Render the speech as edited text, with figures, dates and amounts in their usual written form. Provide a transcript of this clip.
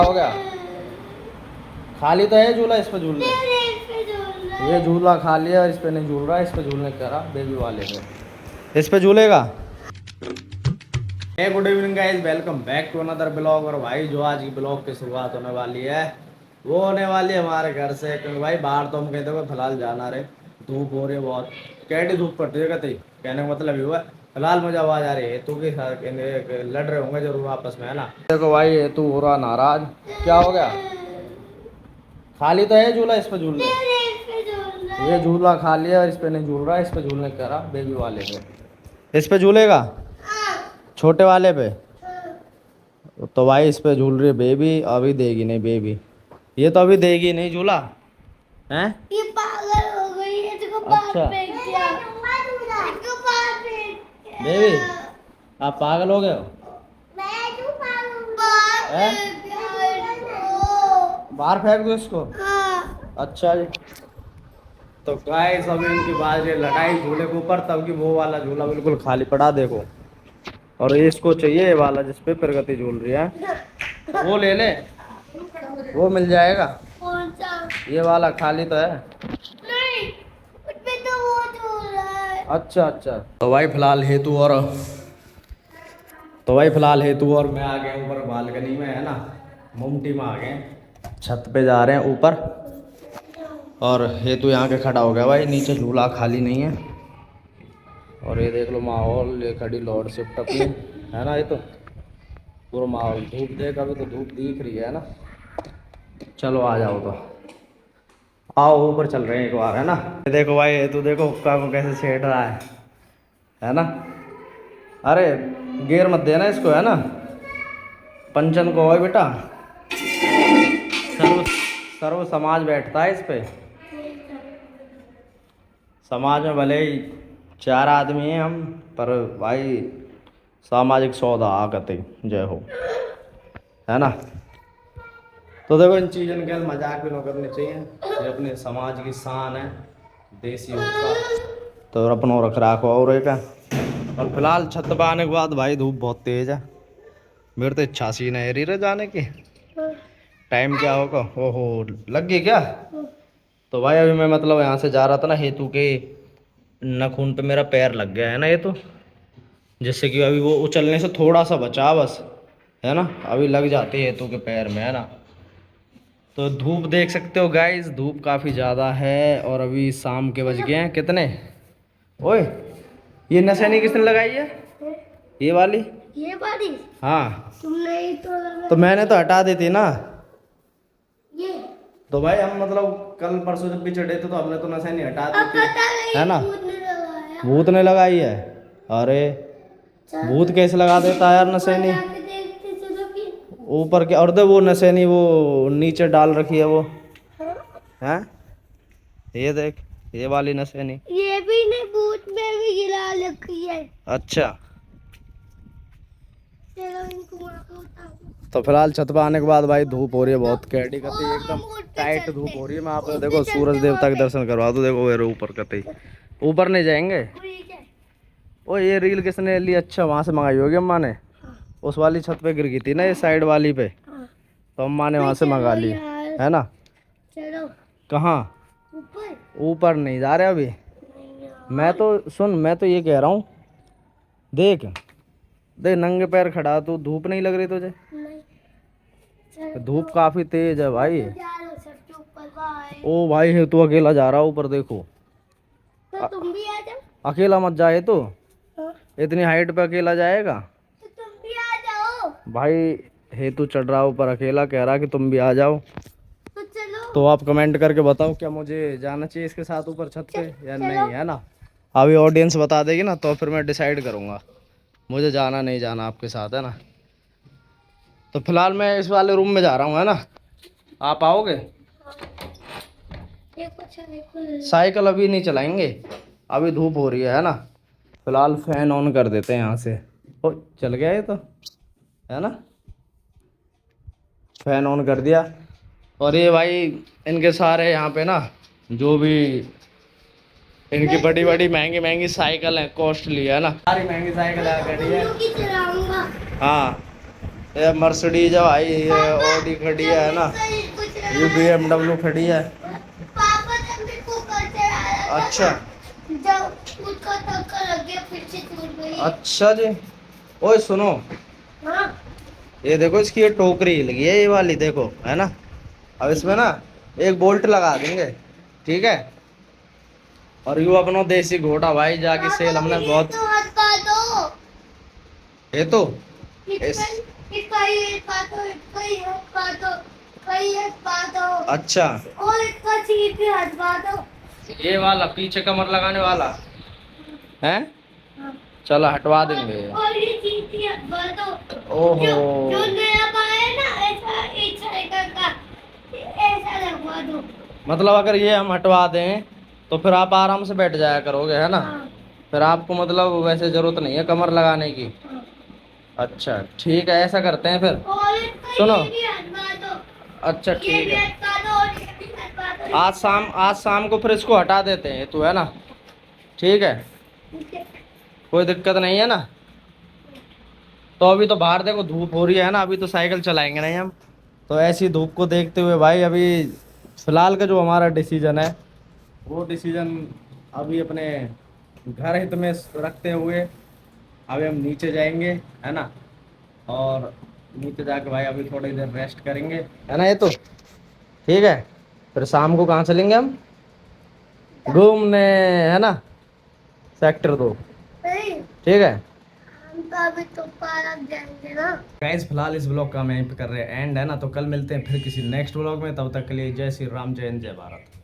हो गया? खाली तो है झूला, इस पे झूल रहे। ये झूला खाली है और इस पे नहीं झूल रहा है। इस पे झूलने कह रहा बेबी वाले पे, इस पे झूलेगा। Hey good evening guys, welcome back to another blog. और भाई जो आज की ब्लॉग की शुरुआत होने वाली है वो होने वाली है हमारे घर से, क्योंकि भाई बाहर तो हम कहते हैं फिलहाल जाना रहे, धूप हो रही है बहुत। कैडी धूप पड़ती है कहते, कहने का मतलब ये हुआ फिलहाल मुझे आवाज आ रही है तू के साथ लड़ रहे होंगे जरूर आपस में, है ना। देखो भाई ये तू हो रहा नाराज, क्या हो गया? खाली तो है झूला, इस पे झूल रहे। ये झूला खाली है और इस पे नहीं झूल रहा है। इस पे झूलने कह रहा बेबी वाले पे, इस पे झूलेगा छोटे वाले पे। तो भाई इस पे झूल रही है बेबी, अभी देगी नहीं बेबी, ये तो अभी देगी नहीं झूला हैं। ये पागल हो गई है, इसको अच्छा बेबी आप पागल हो गए हो? मैं क्यों पागल हैं? बाहर फेंक दो इसको। अच्छा जी, तो गाइस अभी इनकी बात ये लड़ाई झूले के ऊपर, तब की वो वाला झूला बिल्कुल खाली पड़ा देखो, और इसको चाहिए ये वाला जिस पे प्रगति झूल रही है। वो ले ले, वो मिल जाएगा। कौन सा? ये वाला खाली तो है। नहीं, उसपे तो वो झूल रहा है। अच्छा अच्छा, तो भाई फिलहाल हेतु और मैं आ गए ऊपर बालकनी में, है ना। मुमटी में आ गए, छत पे जा रहे हैं ऊपर। और हेतु यहाँ के खड़ा हो गया भाई, नीचे झूला खाली नहीं है। और ये देख लो माहौल, ये खड़ी लॉर्ड शिफ्ट अपनी, है ना। ये तो पूरा माहौल धूप देख, अभी तो धूप दिख रही है ना। चलो आ जाओ, तो आओ ऊपर चल रहे हैं एक बार, है ना। ये देखो भाई हेतु देखो हुक्का को कैसे छेड़ रहा है ना। अरे गेर मत देना इसको, है ना। पंचन को हो बेटा, सर्व सर्व समाज बैठता है इस पे। समाज में भले ही 4 आदमी हैं हम, पर भाई सामाजिक सौदा आगते जय हो, है ना। तो देखो इन चीज़ों के मजाक भी न करने चाहिए, ये अपने समाज की शान है, देसी हुक्का तो अपनों रख रखो और एक। और फिलहाल छत पर आने के बाद भाई धूप बहुत तेज़ है, मेरे तो इच्छा सी नहीं रही जाने की। टाइम क्या होगा, ओहो लग गई क्या? तो भाई अभी मैं मतलब यहाँ से जा रहा था ना, हेतु के नाखून पे मेरा पैर लग गया है ना, ये तो जैसे कि अभी वो उछलने से थोड़ा सा बचा बस, है ना। अभी लग जाती है हेतु के पैर में, है ना। तो धूप देख सकते हो गाइस, धूप काफ़ी ज़्यादा है। और अभी शाम के बज गए हैं कितने। ओए ये नशेनी किसने लगाई है? ये वाली। हाँ तुमने ही तो लगा। तो मैंने तो हटा दी थी ना। ये तो भाई हम मतलब कल परसों जब भी चढ़े थे तो हमने तो नशा नहीं हटा दी अब थी, पता नहीं है ना। भूत ने लगाया। भूत ने लगाई है? अरे भूत कैसे लगा देता है यार नशेनी। जाके देखते चलो कि ऊपर के और दे वो नशेनी वो नीचे डाल रखी है वो, हैं। ये देख ये वाली नशेनी। ये भी नहीं, भूत में भी गिरा रखी है। अच्छा चलो इनको वहाँ पे उतारो। तो फिलहाल छत पर आने के बाद भाई धूप हो रही है बहुत कैडी कती, एकदम टाइट धूप हो रही है। मैं आपको देखो सूरज देवता के दर्शन करवा दो, देखो वेरे ऊपर कती। ऊपर नहीं जाएंगे। ओ ये रील किसने ली? अच्छा वहाँ से मंगाई होगी अम्मा ने, उस वाली छत पे गिर गई थी ना ये साइड वाली पे, तो अम्मा ने वहाँ से मंगा ली, है ना। चलो कहाँ? ऊपर। ऊपर नहीं जा रहे अभी। मैं तो सुन, मैं तो ये कह रहा हूँ, देख देख नंगे पैर खड़ा, तू धूप नहीं लग रही तुझे? नहीं। धूप काफी तेज है भाई। जा रहे हो सबके ऊपर भाई। ओ भाई है तू अकेला जा रहा ऊपर, देखो। तो तुम भी आ जाओ। अकेला मत जाए तो, हाँ, इतनी हाइट पे अकेला जाएगा तो तुम भी आ जाओ। भाई। हेतु चढ़ रहा ऊपर अकेला, कह रहा कि तुम भी आ जाओ। तो चलो। तो आप कमेंट करके बताओ क्या मुझे जाना चाहिए इसके साथ ऊपर छत पे या नहीं, है ना। अभी ऑडियंस बता देगी ना तो फिर मैं डिसाइड करूँगा मुझे जाना नहीं जाना आपके साथ, है ना। तो फिलहाल मैं इस वाले रूम में जा रहा हूँ, है ना। आप आओगे? साइकिल अभी नहीं चलाएंगे, अभी धूप हो रही है ना। फिलहाल फैन ऑन कर देते हैं यहाँ से। ओ चल गया ये तो, है ना। फैन ऑन कर दिया। और ये भाई इनके सारे यहाँ पे ना जो भी इनकी बड़ी बड़ी महंगी महंगी साइकिल है, कॉस्टली, है ना। सारी महंगी साइकिल है, गाड़ी है। चलाऊंगा। हाँ ये मर्सिडीज है भाई, ये ऑडी खड़ी है ना, सही कुछ ये BMW खड़ी है। पापा जब मेरे को कर चढ़ाया था अच्छा ना, जब उसका टक्कर लग गया फिर से टूट गई। अच्छा जी। ओए सुनो, हाँ ये देखो इसकी ये टोकरी हिल गई है ये वाली, देखो है ना। अब इसमें ना एक बोल्ट लगा देंगे, ठीक है। और यू अपनो देसी घोड़ा भाई, जाके सेल हमने ये बहुत, तो हटवा दो। ये तो इसका इसका ये हटवा दो, इसका ये हटवा दो, इसका ये हटवा दो अच्छा और इसका सीट भी हटवा दो। ये वाला पीछे कमर लगाने वाला है, हाँ। चलो हटवा देंगे। और ये सीट भी हटवा दो। ओहो जो नया पाया है ना, ऐसा एक साइकिल का ऐसा लगवा दो। मतलब अगर ये हम हटवा दें तो फिर आप आराम से बैठ जाया करोगे, है ना। हाँ, फिर आपको मतलब वैसे जरूरत नहीं है कमर लगाने की। हाँ। अच्छा ठीक है, ऐसा करते हैं फिर। और इसका सुनो, ये भी हटवा दो, अच्छा ये ठीक भी है, हटवा दो और ये भी हटवा दो। आज शाम को फिर इसको हटा देते हैं, तू है ना, ठीक है, ठीक है। कोई दिक्कत नहीं है ना। तो अभी तो बाहर देखो धूप हो रही है ना, अभी तो साइकिल चलाएंगे नहीं हम। तो ऐसी धूप को देखते हुए भाई अभी फिलहाल का जो हमारा डिसीजन है, वो डिसीजन अभी अपने घर हित में रखते हुए अभी हम नीचे जाएंगे, है ना। और नीचे जाके भाई अभी थोड़ी देर रेस्ट करेंगे, है ना। ये तो ठीक है, फिर शाम को कहाँ चलेंगे हम घूमने, है ना, सेक्टर 2, नहीं, ठीक है। हम तो अभी तो पार्क जाएंगे ना। गाइस फिलहाल इस ब्लॉग का हम यहीं पे कर रहे हैं एंड, है ना। तो कल मिलते हैं फिर किसी नेक्स्ट ब्लॉग में, तब तक के लिए जय श्री राम, जय हिंद, जय भारत।